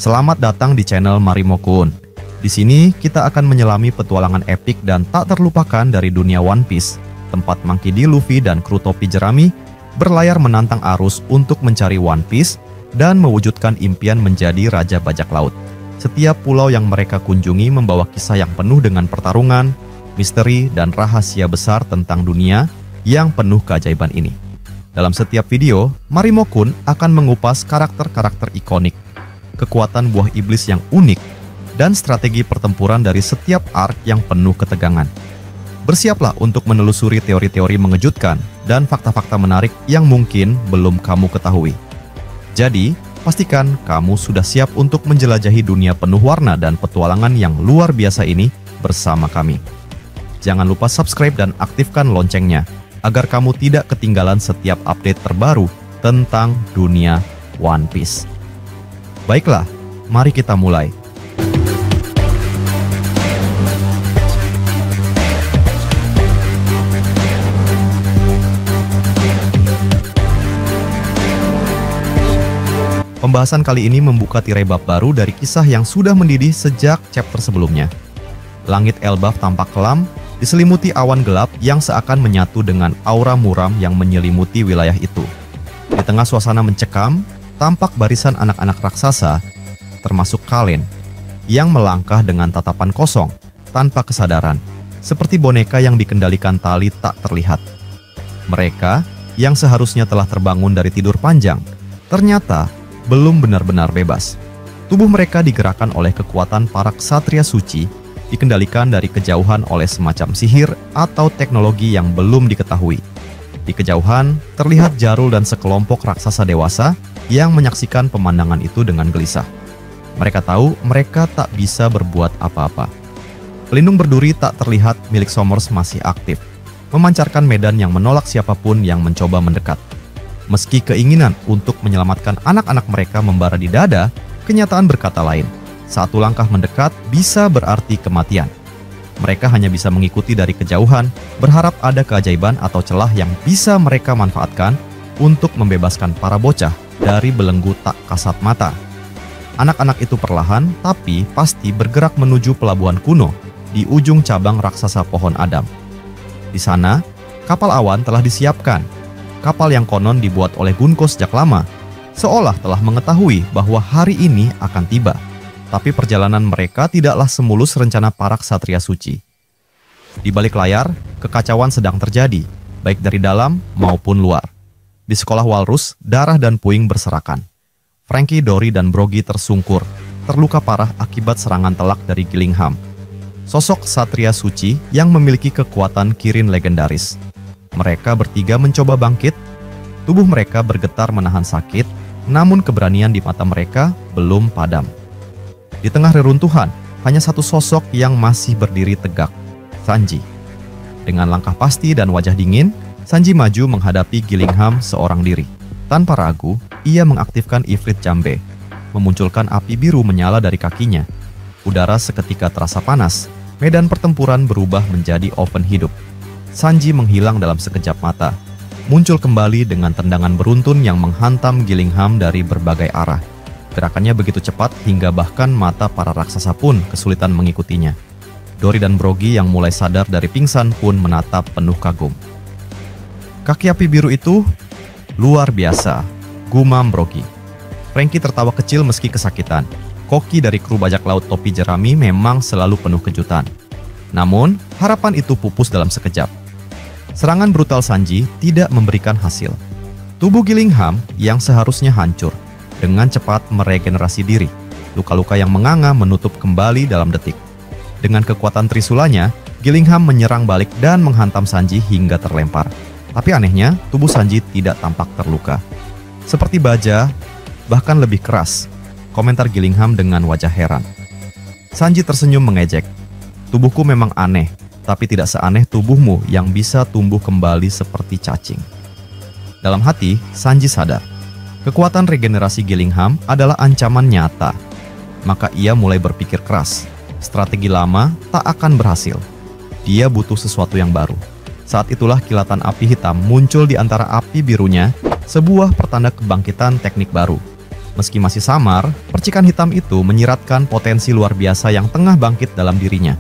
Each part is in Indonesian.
Selamat datang di channel Marimo-kun. Di sini kita akan menyelami petualangan epik dan tak terlupakan dari dunia One Piece, tempat Monkey D. Luffy dan kru topi jerami berlayar menantang arus untuk mencari One Piece dan mewujudkan impian menjadi Raja Bajak Laut. Setiap pulau yang mereka kunjungi membawa kisah yang penuh dengan pertarungan, misteri, dan rahasia besar tentang dunia yang penuh keajaiban ini. Dalam setiap video, Marimo-kun akan mengupas karakter-karakter ikonik, kekuatan buah iblis yang unik, dan strategi pertempuran dari setiap arc yang penuh ketegangan. Bersiaplah untuk menelusuri teori-teori mengejutkan dan fakta-fakta menarik yang mungkin belum kamu ketahui. Jadi, pastikan kamu sudah siap untuk menjelajahi dunia penuh warna dan petualangan yang luar biasa ini bersama kami. Jangan lupa subscribe dan aktifkan loncengnya, agar kamu tidak ketinggalan setiap update terbaru tentang dunia One Piece. Baiklah, mari kita mulai. Pembahasan kali ini membuka tirai bab baru dari kisah yang sudah mendidih sejak chapter sebelumnya. Langit Elbaf tampak kelam, diselimuti awan gelap yang seakan menyatu dengan aura muram yang menyelimuti wilayah itu. Di tengah suasana mencekam, tampak barisan anak-anak raksasa, termasuk Kalen, yang melangkah dengan tatapan kosong, tanpa kesadaran, seperti boneka yang dikendalikan tali tak terlihat. Mereka, yang seharusnya telah terbangun dari tidur panjang, ternyata belum benar-benar bebas. Tubuh mereka digerakkan oleh kekuatan para ksatria suci, dikendalikan dari kejauhan oleh semacam sihir atau teknologi yang belum diketahui. Di kejauhan, terlihat Jarul dan sekelompok raksasa dewasa yang menyaksikan pemandangan itu dengan gelisah. Mereka tahu mereka tak bisa berbuat apa-apa. Pelindung berduri tak terlihat milik Somers masih aktif, memancarkan medan yang menolak siapapun yang mencoba mendekat. Meski keinginan untuk menyelamatkan anak-anak mereka membara di dada, kenyataan berkata lain. Satu langkah mendekat bisa berarti kematian. Mereka hanya bisa mengikuti dari kejauhan, berharap ada keajaiban atau celah yang bisa mereka manfaatkan untuk membebaskan para bocah dari belenggu tak kasat mata. Anak-anak itu perlahan tapi pasti bergerak menuju pelabuhan kuno di ujung cabang raksasa pohon Adam. Di sana, kapal awan telah disiapkan. Kapal yang konon dibuat oleh Gunko sejak lama, seolah telah mengetahui bahwa hari ini akan tiba. Tapi perjalanan mereka tidaklah semulus rencana para ksatria suci. Di balik layar, kekacauan sedang terjadi, baik dari dalam maupun luar. Di sekolah Walrus, darah dan puing berserakan. Franky, Dory, dan Brogy tersungkur, terluka parah akibat serangan telak dari Gillingham, sosok ksatria suci yang memiliki kekuatan Kirin legendaris. Mereka bertiga mencoba bangkit, tubuh mereka bergetar menahan sakit, namun keberanian di mata mereka belum padam. Di tengah reruntuhan, hanya satu sosok yang masih berdiri tegak, Sanji. Dengan langkah pasti dan wajah dingin, Sanji maju menghadapi Gillingham seorang diri. Tanpa ragu, ia mengaktifkan Ifrit Jambe, memunculkan api biru menyala dari kakinya. Udara seketika terasa panas, medan pertempuran berubah menjadi oven hidup. Sanji menghilang dalam sekejap mata, muncul kembali dengan tendangan beruntun yang menghantam Gillingham dari berbagai arah. Gerakannya begitu cepat hingga bahkan mata para raksasa pun kesulitan mengikutinya. Dory dan Brogy yang mulai sadar dari pingsan pun menatap penuh kagum. Kaki api biru itu luar biasa, gumam Brogy. Franky tertawa kecil meski kesakitan. Koki dari kru bajak laut topi jerami memang selalu penuh kejutan. Namun, harapan itu pupus dalam sekejap. Serangan brutal Sanji tidak memberikan hasil. Tubuh Gillingham yang seharusnya hancur, dengan cepat meregenerasi diri. Luka-luka yang menganga menutup kembali dalam detik. Dengan kekuatan trisulanya, Gillingham menyerang balik dan menghantam Sanji hingga terlempar. Tapi anehnya, tubuh Sanji tidak tampak terluka. Seperti baja, bahkan lebih keras, komentar Gillingham dengan wajah heran. Sanji tersenyum mengejek. Tubuhku memang aneh, tapi tidak seaneh tubuhmu yang bisa tumbuh kembali seperti cacing. Dalam hati, Sanji sadar. Kekuatan regenerasi Gillingham adalah ancaman nyata. Maka ia mulai berpikir keras. Strategi lama tak akan berhasil. Dia butuh sesuatu yang baru. Saat itulah kilatan api hitam muncul di antara api birunya, sebuah pertanda kebangkitan teknik baru. Meski masih samar, percikan hitam itu menyiratkan potensi luar biasa yang tengah bangkit dalam dirinya.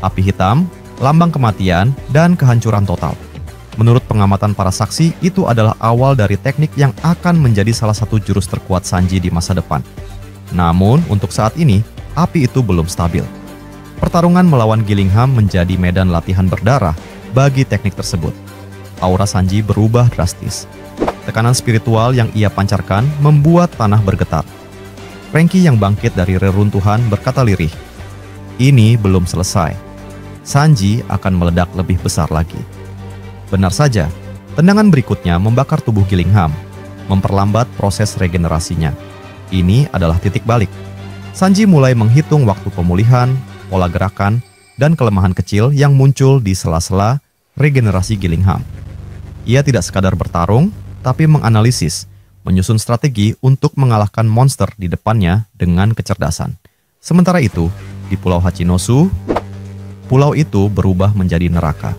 Api hitam, lambang kematian, dan kehancuran total. Menurut pengamatan para saksi, itu adalah awal dari teknik yang akan menjadi salah satu jurus terkuat Sanji di masa depan. Namun, untuk saat ini, api itu belum stabil. Pertarungan melawan Gillingham menjadi medan latihan berdarah bagi teknik tersebut. Aura Sanji berubah drastis. Tekanan spiritual yang ia pancarkan membuat tanah bergetar. Franky yang bangkit dari reruntuhan berkata lirih, "Ini belum selesai. Sanji akan meledak lebih besar lagi." Benar saja, tendangan berikutnya membakar tubuh Gillingham, memperlambat proses regenerasinya. Ini adalah titik balik. Sanji mulai menghitung waktu pemulihan, pola gerakan, dan kelemahan kecil yang muncul di sela-sela regenerasi Gillingham. Ia tidak sekadar bertarung, tapi menganalisis, menyusun strategi untuk mengalahkan monster di depannya dengan kecerdasan. Sementara itu, di Pulau Hachinosu, pulau itu berubah menjadi neraka.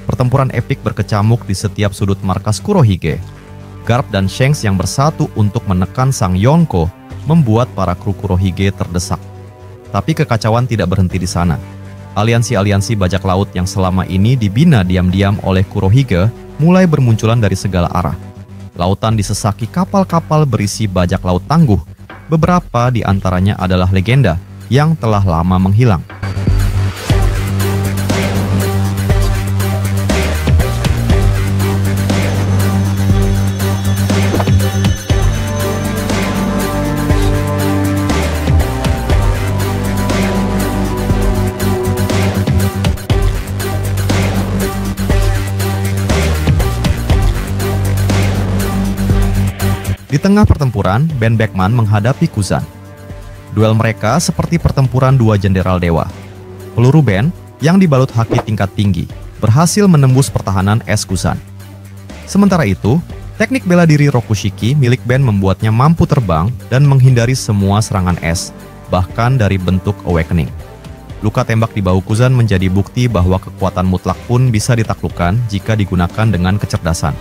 Pertempuran epik berkecamuk di setiap sudut markas Kurohige. Garp dan Shanks yang bersatu untuk menekan sang Yonko membuat para kru Kurohige terdesak. Tapi kekacauan tidak berhenti di sana. Aliansi-aliansi bajak laut yang selama ini dibina diam-diam oleh Kurohige mulai bermunculan dari segala arah. Lautan disesaki kapal-kapal berisi bajak laut tangguh. Beberapa di antaranya adalah legenda yang telah lama menghilang. Di tengah pertempuran, Ben Beckman menghadapi Kuzan. Duel mereka seperti pertempuran dua jenderal dewa. Peluru Ben, yang dibalut haki tingkat tinggi, berhasil menembus pertahanan es Kuzan. Sementara itu, teknik bela diri Rokushiki milik Ben membuatnya mampu terbang dan menghindari semua serangan es, bahkan dari bentuk Awakening. Luka tembak di bahu Kuzan menjadi bukti bahwa kekuatan mutlak pun bisa ditaklukkan jika digunakan dengan kecerdasan.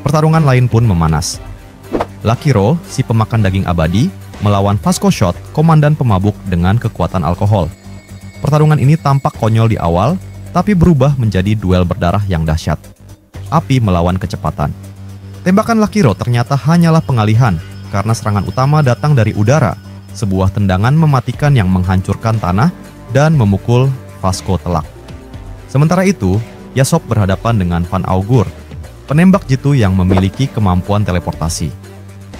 Pertarungan lain pun memanas. Lakiro, si pemakan daging abadi, melawan Vasco Shot, komandan pemabuk dengan kekuatan alkohol. Pertarungan ini tampak konyol di awal, tapi berubah menjadi duel berdarah yang dahsyat. Api melawan kecepatan. Tembakan Lakiro ternyata hanyalah pengalihan, karena serangan utama datang dari udara, sebuah tendangan mematikan yang menghancurkan tanah dan memukul Vasco telak. Sementara itu, Yasop berhadapan dengan Van Augur, penembak jitu yang memiliki kemampuan teleportasi.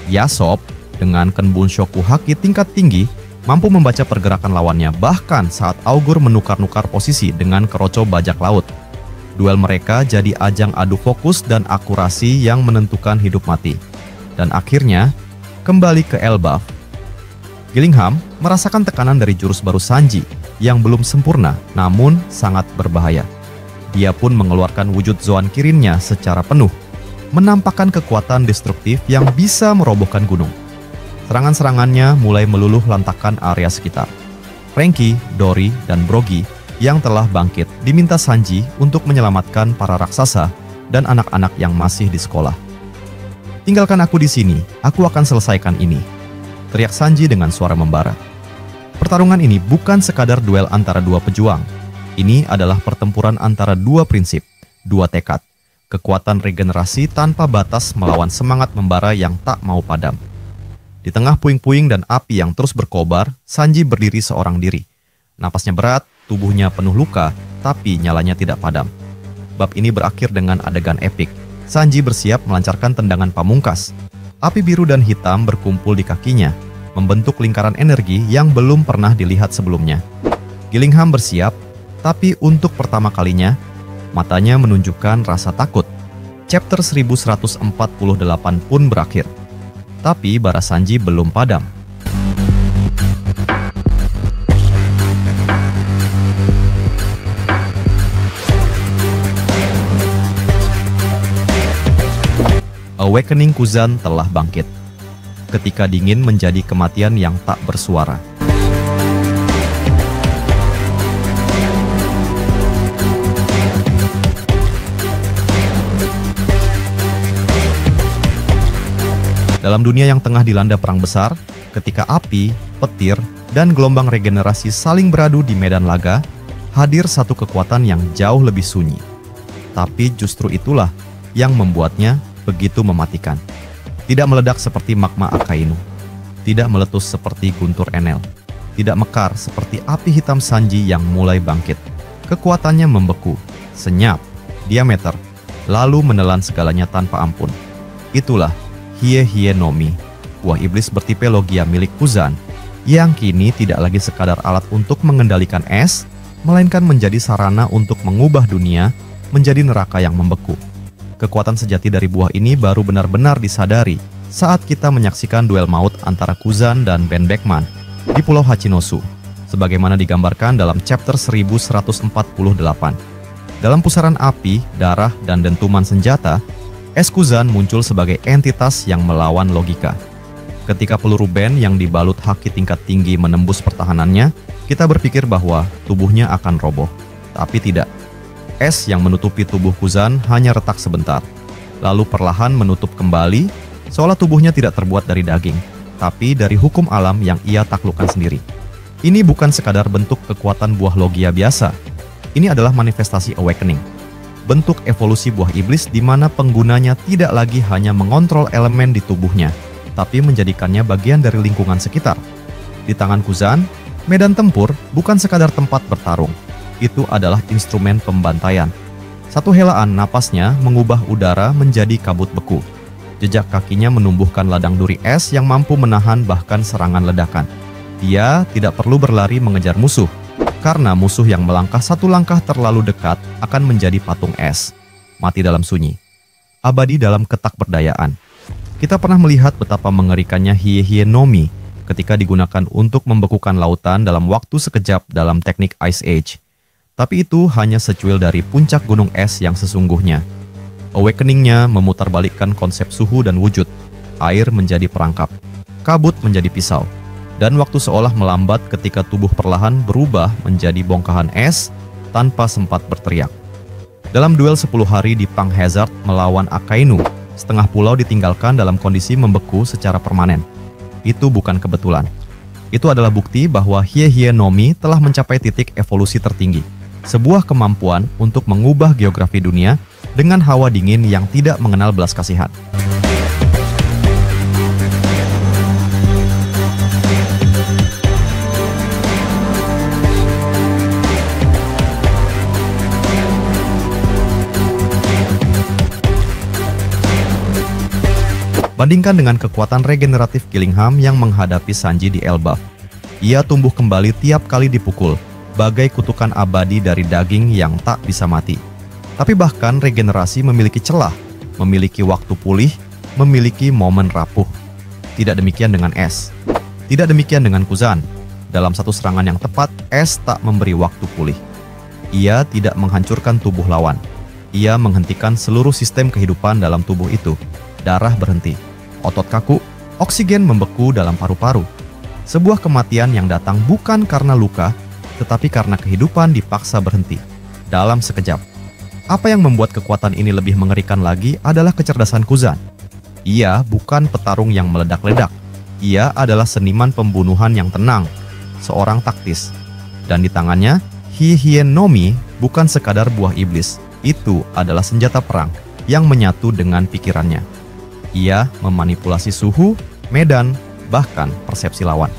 Yasop dengan Kenbunshoku Haki tingkat tinggi mampu membaca pergerakan lawannya bahkan saat Augur menukar-nukar posisi dengan keroco bajak laut. Duel mereka jadi ajang adu fokus dan akurasi yang menentukan hidup mati. Dan akhirnya, kembali ke Elbaf. Gillingham merasakan tekanan dari jurus baru Sanji yang belum sempurna namun sangat berbahaya. Dia pun mengeluarkan wujud Zoan Kirinnya secara penuh, menampakkan kekuatan destruktif yang bisa merobohkan gunung. Serangan-serangannya mulai meluluh lantakkan area sekitar. Franky, Dory, dan Brogy yang telah bangkit diminta Sanji untuk menyelamatkan para raksasa dan anak-anak yang masih di sekolah. "Tinggalkan aku di sini, aku akan selesaikan ini," teriak Sanji dengan suara membara. Pertarungan ini bukan sekadar duel antara dua pejuang. Ini adalah pertempuran antara dua prinsip, dua tekad. Kekuatan regenerasi tanpa batas melawan semangat membara yang tak mau padam. Di tengah puing-puing dan api yang terus berkobar, Sanji berdiri seorang diri. Napasnya berat, tubuhnya penuh luka, tapi nyalanya tidak padam. Bab ini berakhir dengan adegan epik. Sanji bersiap melancarkan tendangan pamungkas. Api biru dan hitam berkumpul di kakinya, membentuk lingkaran energi yang belum pernah dilihat sebelumnya. Gillingham bersiap, tapi untuk pertama kalinya, matanya menunjukkan rasa takut. Chapter 1148 pun berakhir. Tapi bara Sanji belum padam. Awakening Kuzan telah bangkit. Ketika dingin menjadi kematian yang tak bersuara. Dalam dunia yang tengah dilanda perang besar, Ketika api, petir, dan gelombang regenerasi saling beradu di medan laga, hadir satu kekuatan yang jauh lebih sunyi. Tapi justru itulah yang membuatnya begitu mematikan. Tidak meledak seperti magma Akainu, tidak meletus seperti guntur Enel, tidak mekar seperti api hitam Sanji yang mulai bangkit. Kekuatannya membeku, senyap, diameter, lalu menelan segalanya tanpa ampun. Itulah Hie-Hie no Mi, buah iblis bertipe Logia milik Kuzan, yang kini tidak lagi sekadar alat untuk mengendalikan es, melainkan menjadi sarana untuk mengubah dunia menjadi neraka yang membeku. Kekuatan sejati dari buah ini baru benar-benar disadari saat kita menyaksikan duel maut antara Kuzan dan Ben Beckman di Pulau Hachinosu, sebagaimana digambarkan dalam chapter 1148. Dalam pusaran api, darah, dan dentuman senjata, es Kuzan muncul sebagai entitas yang melawan logika. Ketika peluru Ben yang dibalut haki tingkat tinggi menembus pertahanannya, kita berpikir bahwa tubuhnya akan roboh. Tapi tidak. Es yang menutupi tubuh Kuzan hanya retak sebentar, lalu perlahan menutup kembali, seolah tubuhnya tidak terbuat dari daging, tapi dari hukum alam yang ia taklukkan sendiri. Ini bukan sekadar bentuk kekuatan buah Logia biasa. Ini adalah manifestasi awakening. Bentuk evolusi buah iblis di mana penggunanya tidak lagi hanya mengontrol elemen di tubuhnya, tapi menjadikannya bagian dari lingkungan sekitar. Di tangan Kuzan, medan tempur bukan sekadar tempat bertarung. Itu adalah instrumen pembantaian. Satu helaan napasnya mengubah udara menjadi kabut beku. Jejak kakinya menumbuhkan ladang duri es yang mampu menahan bahkan serangan ledakan. Dia tidak perlu berlari mengejar musuh, karena musuh yang melangkah satu langkah terlalu dekat akan menjadi patung es, mati dalam sunyi, abadi dalam ketak berdayaan. Kita pernah melihat betapa mengerikannya Hie-Hie no Mi ketika digunakan untuk membekukan lautan dalam waktu sekejap dalam teknik Ice Age. Tapi itu hanya secuil dari puncak gunung es yang sesungguhnya. Awakening-nya memutarbalikkan konsep suhu dan wujud. Air menjadi perangkap, kabut menjadi pisau, dan waktu seolah melambat ketika tubuh perlahan berubah menjadi bongkahan es tanpa sempat berteriak. Dalam duel 10 hari di Pang Hazard melawan Akainu, setengah pulau ditinggalkan dalam kondisi membeku secara permanen. Itu bukan kebetulan. Itu adalah bukti bahwa Hie-Hie no Mi telah mencapai titik evolusi tertinggi. Sebuah kemampuan untuk mengubah geografi dunia dengan hawa dingin yang tidak mengenal belas kasihan. Bandingkan dengan kekuatan regeneratif Gillingham yang menghadapi Sanji di Elbaf. Ia tumbuh kembali tiap kali dipukul, bagai kutukan abadi dari daging yang tak bisa mati. Tapi bahkan regenerasi memiliki celah, memiliki waktu pulih, memiliki momen rapuh. Tidak demikian dengan es. Tidak demikian dengan Kuzan. Dalam satu serangan yang tepat, es tak memberi waktu pulih. Ia tidak menghancurkan tubuh lawan. Ia menghentikan seluruh sistem kehidupan dalam tubuh itu. Darah berhenti. Otot kaku, oksigen membeku dalam paru-paru. Sebuah kematian yang datang bukan karena luka, tetapi karena kehidupan dipaksa berhenti. Dalam sekejap. Apa yang membuat kekuatan ini lebih mengerikan lagi adalah kecerdasan Kuzan. Ia bukan petarung yang meledak-ledak. Ia adalah seniman pembunuhan yang tenang, seorang taktis. Dan di tangannya, Hie-Hie no Mi bukan sekadar buah iblis. Itu adalah senjata perang yang menyatu dengan pikirannya. Ia memanipulasi suhu, medan, bahkan persepsi lawan.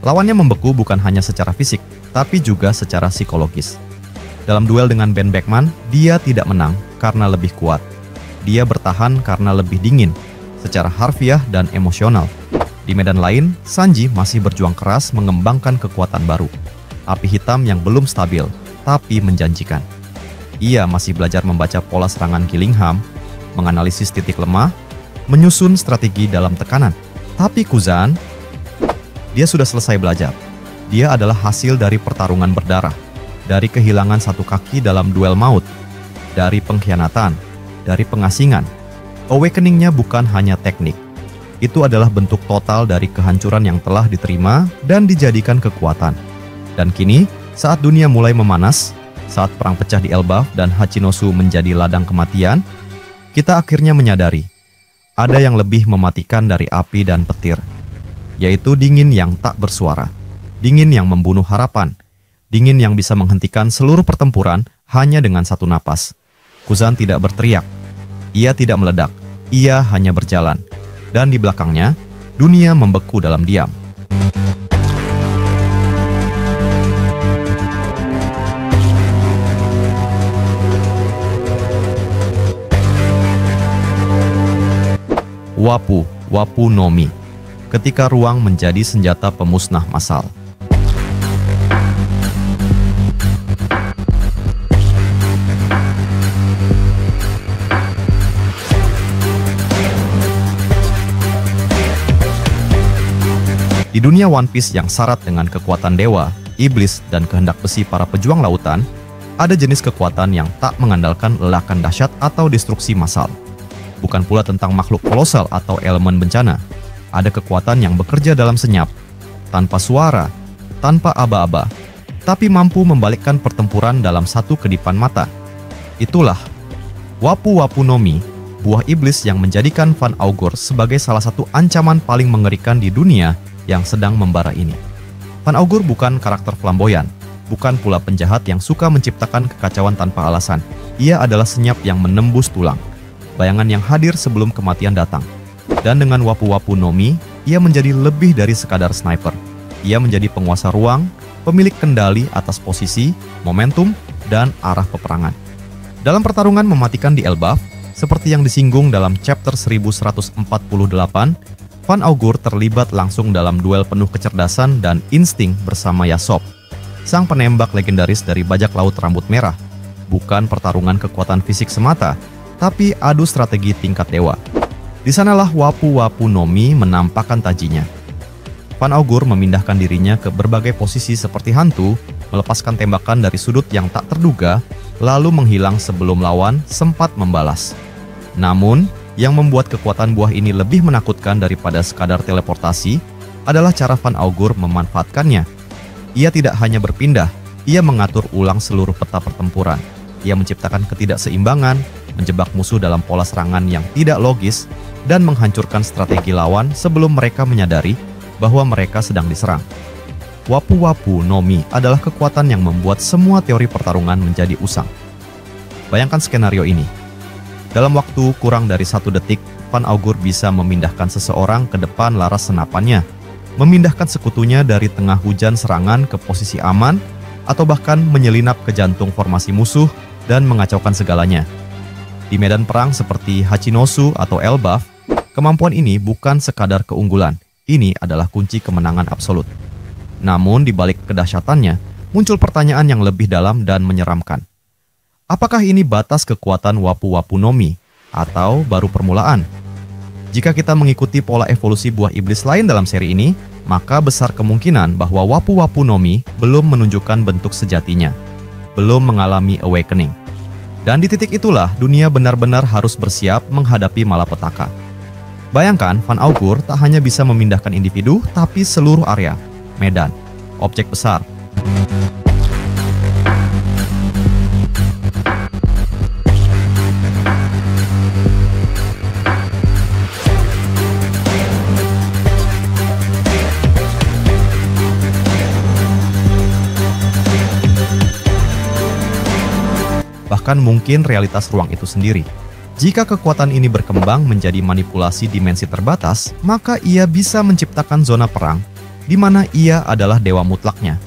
Lawannya membeku bukan hanya secara fisik, tapi juga secara psikologis. Dalam duel dengan Ben Beckman, dia tidak menang karena lebih kuat. Dia bertahan karena lebih dingin, secara harfiah dan emosional. Di medan lain, Sanji masih berjuang keras mengembangkan kekuatan baru. Api hitam yang belum stabil, tapi menjanjikan. Ia masih belajar membaca pola serangan Gillingham, menganalisis titik lemah, menyusun strategi dalam tekanan. Tapi Kuzan, dia sudah selesai belajar. Dia adalah hasil dari pertarungan berdarah, dari kehilangan satu kaki dalam duel maut, dari pengkhianatan, dari pengasingan. Awakening-nya bukan hanya teknik. Itu adalah bentuk total dari kehancuran yang telah diterima dan dijadikan kekuatan. Dan kini, saat dunia mulai memanas, saat perang pecah di Elbaf dan Hachinosu menjadi ladang kematian, kita akhirnya menyadari ada yang lebih mematikan dari api dan petir. yaitu dingin yang tak bersuara, dingin yang membunuh harapan, dingin yang bisa menghentikan seluruh pertempuran hanya dengan satu napas. Kuzan tidak berteriak, ia tidak meledak, ia hanya berjalan, dan di belakangnya, dunia membeku dalam diam. Wapu no Mi, ketika ruang menjadi senjata pemusnah massal. Di dunia One Piece yang syarat dengan kekuatan dewa, iblis, dan kehendak besi para pejuang lautan, ada jenis kekuatan yang tak mengandalkan ledakan dahsyat atau destruksi massal. Bukan pula tentang makhluk kolosal atau elemen bencana. Ada kekuatan yang bekerja dalam senyap, tanpa suara, tanpa aba-aba, tapi mampu membalikkan pertempuran dalam satu kedipan mata. Itulah Wapu no Mi, buah iblis yang menjadikan Van Augur sebagai salah satu ancaman paling mengerikan di dunia yang sedang membara ini. Van Augur bukan karakter flamboyan, bukan pula penjahat yang suka menciptakan kekacauan tanpa alasan. Ia adalah senyap yang menembus tulang, bayangan yang hadir sebelum kematian datang. Dan dengan Wapu no Mi, ia menjadi lebih dari sekadar sniper. Ia menjadi penguasa ruang, pemilik kendali atas posisi, momentum, dan arah peperangan. Dalam pertarungan mematikan di Elbaf, seperti yang disinggung dalam chapter 1148, Van Augur terlibat langsung dalam duel penuh kecerdasan dan insting bersama Yasop, sang penembak legendaris dari bajak laut rambut merah. Bukan pertarungan kekuatan fisik semata, tapi adu strategi tingkat dewa. Di sanalah Wapu no Mi menampakkan tajinya. Van Augur memindahkan dirinya ke berbagai posisi seperti hantu, melepaskan tembakan dari sudut yang tak terduga, lalu menghilang sebelum lawan sempat membalas. Namun, yang membuat kekuatan buah ini lebih menakutkan daripada sekadar teleportasi adalah cara Van Augur memanfaatkannya. Ia tidak hanya berpindah, ia mengatur ulang seluruh peta pertempuran. Ia menciptakan ketidakseimbangan, menjebak musuh dalam pola serangan yang tidak logis, dan menghancurkan strategi lawan sebelum mereka menyadari bahwa mereka sedang diserang. Wapu no Mi adalah kekuatan yang membuat semua teori pertarungan menjadi usang. Bayangkan skenario ini. Dalam waktu kurang dari 1 detik, Van Augur bisa memindahkan seseorang ke depan laras senapannya, memindahkan sekutunya dari tengah hujan serangan ke posisi aman, atau bahkan menyelinap ke jantung formasi musuh dan mengacaukan segalanya. Di medan perang seperti Hachinosu atau Elbaf, kemampuan ini bukan sekadar keunggulan, ini adalah kunci kemenangan absolut. Namun di balik kedahsyatannya, muncul pertanyaan yang lebih dalam dan menyeramkan. Apakah ini batas kekuatan Wapu no Mi, atau baru permulaan? Jika kita mengikuti pola evolusi buah iblis lain dalam seri ini, maka besar kemungkinan bahwa Wapu no Mi belum menunjukkan bentuk sejatinya, belum mengalami awakening. Dan di titik itulah dunia benar-benar harus bersiap menghadapi malapetaka. Bayangkan, Van Augur tak hanya bisa memindahkan individu, tapi seluruh area, medan, objek besar. Bahkan mungkin realitas ruang itu sendiri. Jika kekuatan ini berkembang menjadi manipulasi dimensi terbatas, maka ia bisa menciptakan zona perang di mana ia adalah dewa mutlaknya.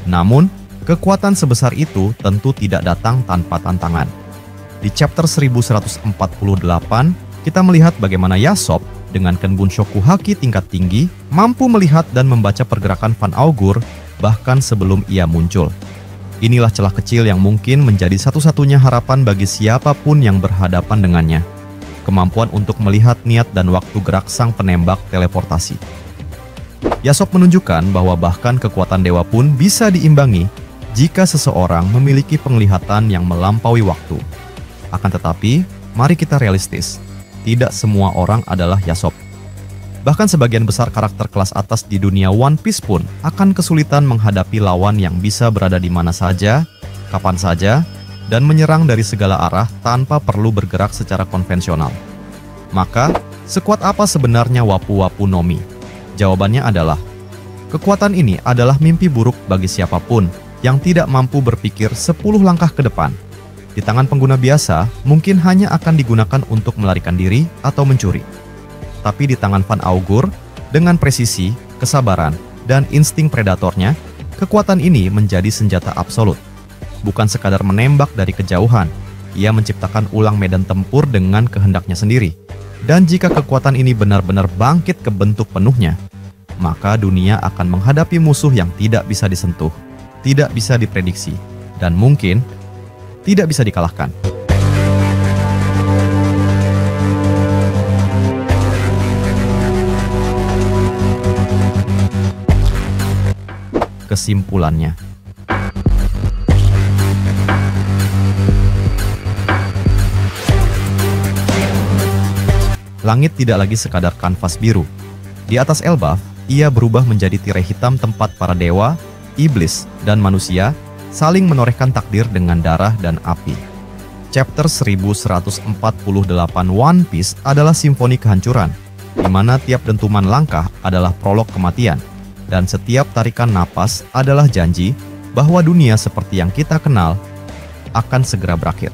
Namun, kekuatan sebesar itu tentu tidak datang tanpa tantangan. Di chapter 1148, kita melihat bagaimana Yasop dengan Kenbunshoku Haki tingkat tinggi mampu melihat dan membaca pergerakan Van Augur bahkan sebelum ia muncul. Inilah celah kecil yang mungkin menjadi satu-satunya harapan bagi siapapun yang berhadapan dengannya. Kemampuan untuk melihat niat dan waktu gerak sang penembak teleportasi. Yasop menunjukkan bahwa bahkan kekuatan dewa pun bisa diimbangi jika seseorang memiliki penglihatan yang melampaui waktu. Akan tetapi, mari kita realistis. Tidak semua orang adalah Yasop. Bahkan sebagian besar karakter kelas atas di dunia One Piece pun akan kesulitan menghadapi lawan yang bisa berada di mana saja, kapan saja, dan menyerang dari segala arah tanpa perlu bergerak secara konvensional. Maka, sekuat apa sebenarnya Wapu no Mi? Jawabannya adalah, kekuatan ini adalah mimpi buruk bagi siapapun yang tidak mampu berpikir 10 langkah ke depan. Di tangan pengguna biasa, mungkin hanya akan digunakan untuk melarikan diri atau mencuri. Tapi di tangan Van Augur, dengan presisi, kesabaran, dan insting predatornya, kekuatan ini menjadi senjata absolut. Bukan sekadar menembak dari kejauhan, ia menciptakan ulang medan tempur dengan kehendaknya sendiri. Dan jika kekuatan ini benar-benar bangkit ke bentuk penuhnya, maka dunia akan menghadapi musuh yang tidak bisa disentuh, tidak bisa diprediksi, dan mungkin tidak bisa dikalahkan. Kesimpulannya, langit tidak lagi sekadar kanvas biru. Di atas Elbaf, ia berubah menjadi tirai hitam tempat para dewa, iblis, dan manusia saling menorehkan takdir dengan darah dan api. Chapter 1148 One Piece adalah simfoni kehancuran, di mana tiap dentuman langkah adalah prolog kematian, dan setiap tarikan napas adalah janji bahwa dunia seperti yang kita kenal akan segera berakhir.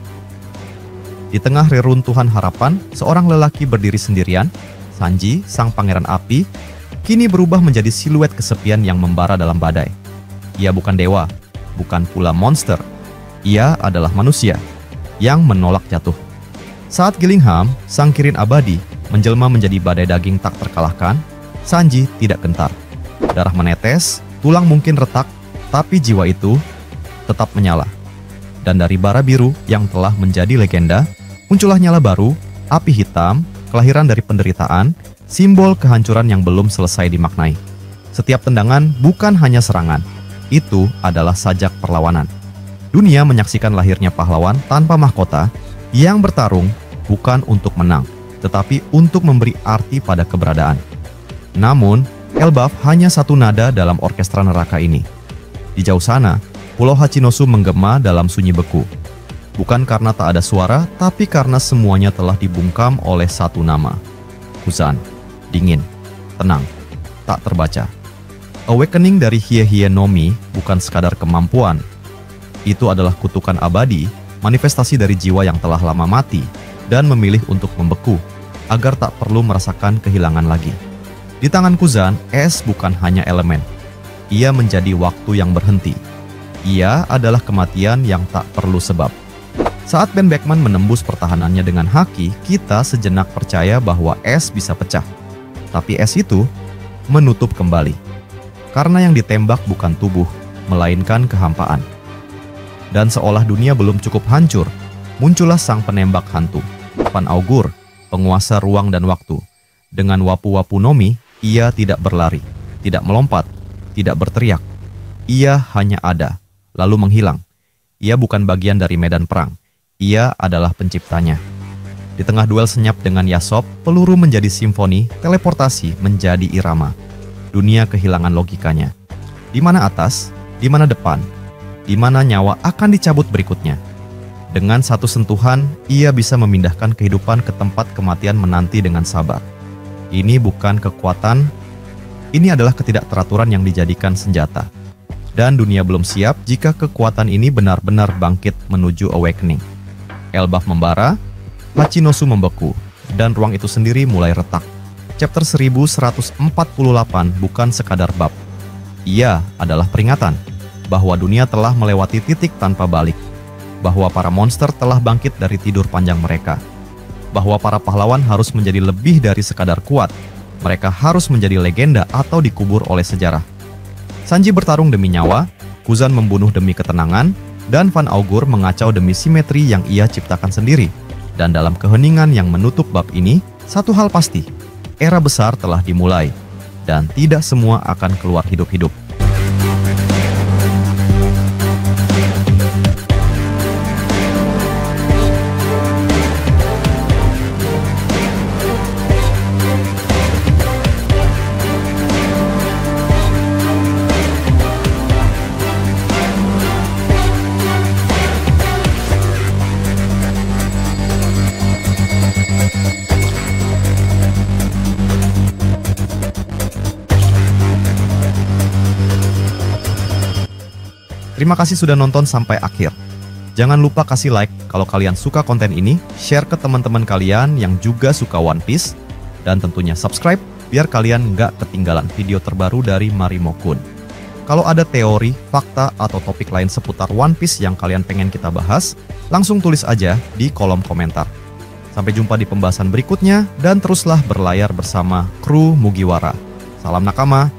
Di tengah reruntuhan harapan, seorang lelaki berdiri sendirian, Sanji, sang pangeran api, kini berubah menjadi siluet kesepian yang membara dalam badai. Ia bukan dewa, bukan pula monster. Ia adalah manusia yang menolak jatuh. Saat Gillingham, sang kirin abadi, menjelma menjadi badai daging tak terkalahkan, Sanji tidak gentar. Darah menetes, tulang mungkin retak, tapi jiwa itu tetap menyala. Dan dari bara biru yang telah menjadi legenda, muncullah nyala baru, api hitam, kelahiran dari penderitaan, simbol kehancuran yang belum selesai dimaknai. Setiap tendangan bukan hanya serangan, itu adalah sajak perlawanan. Dunia menyaksikan lahirnya pahlawan tanpa mahkota yang bertarung bukan untuk menang, tetapi untuk memberi arti pada keberadaan. Namun, Elbaf hanya satu nada dalam orkestra neraka ini. Di jauh sana, Pulau Hachinosu menggema dalam sunyi beku. Bukan karena tak ada suara, tapi karena semuanya telah dibungkam oleh satu nama. Kuzan. Dingin, tenang, tak terbaca. Awakening dari Hie-Hie no Mi bukan sekadar kemampuan. Itu adalah kutukan abadi, manifestasi dari jiwa yang telah lama mati dan memilih untuk membeku, agar tak perlu merasakan kehilangan lagi. Di tangan Kuzan, es bukan hanya elemen. Ia menjadi waktu yang berhenti. Ia adalah kematian yang tak perlu sebab. Saat Ben Beckman menembus pertahanannya dengan haki, kita sejenak percaya bahwa es bisa pecah. Tapi es itu menutup kembali. Karena yang ditembak bukan tubuh, melainkan kehampaan. Dan seolah dunia belum cukup hancur, muncullah sang penembak hantu, Van Augur, penguasa ruang dan waktu. Dengan wapu-wapu Nomi, ia tidak berlari, tidak melompat, tidak berteriak. Ia hanya ada, lalu menghilang. Ia bukan bagian dari medan perang. Ia adalah penciptanya. Di tengah duel senyap dengan Yasop, peluru menjadi simfoni, teleportasi menjadi irama. Dunia kehilangan logikanya. Di mana atas, di mana depan, di mana nyawa akan dicabut berikutnya. Dengan satu sentuhan, ia bisa memindahkan kehidupan ke tempat kematian menanti dengan sabar. Ini bukan kekuatan, ini adalah ketidakteraturan yang dijadikan senjata. Dan dunia belum siap jika kekuatan ini benar-benar bangkit menuju awakening. Elbaf membara, Hachinosu membeku, dan ruang itu sendiri mulai retak. Chapter 1148 bukan sekadar bab. Ia adalah peringatan bahwa dunia telah melewati titik tanpa balik, bahwa para monster telah bangkit dari tidur panjang mereka, bahwa para pahlawan harus menjadi lebih dari sekadar kuat. Mereka harus menjadi legenda atau dikubur oleh sejarah. Sanji bertarung demi nyawa, Kuzan membunuh demi ketenangan, dan Van Augur mengacau demi simetri yang ia ciptakan sendiri. Dan dalam keheningan yang menutup bab ini, satu hal pasti, era besar telah dimulai, dan tidak semua akan keluar hidup-hidup. Terima kasih sudah nonton sampai akhir. Jangan lupa kasih like kalau kalian suka konten ini, share ke teman-teman kalian yang juga suka One Piece, dan tentunya subscribe biar kalian nggak ketinggalan video terbaru dari Marimo Kun. Kalau ada teori, fakta, atau topik lain seputar One Piece yang kalian pengen kita bahas, langsung tulis aja di kolom komentar. Sampai jumpa di pembahasan berikutnya, dan teruslah berlayar bersama kru Mugiwara. Salam nakama.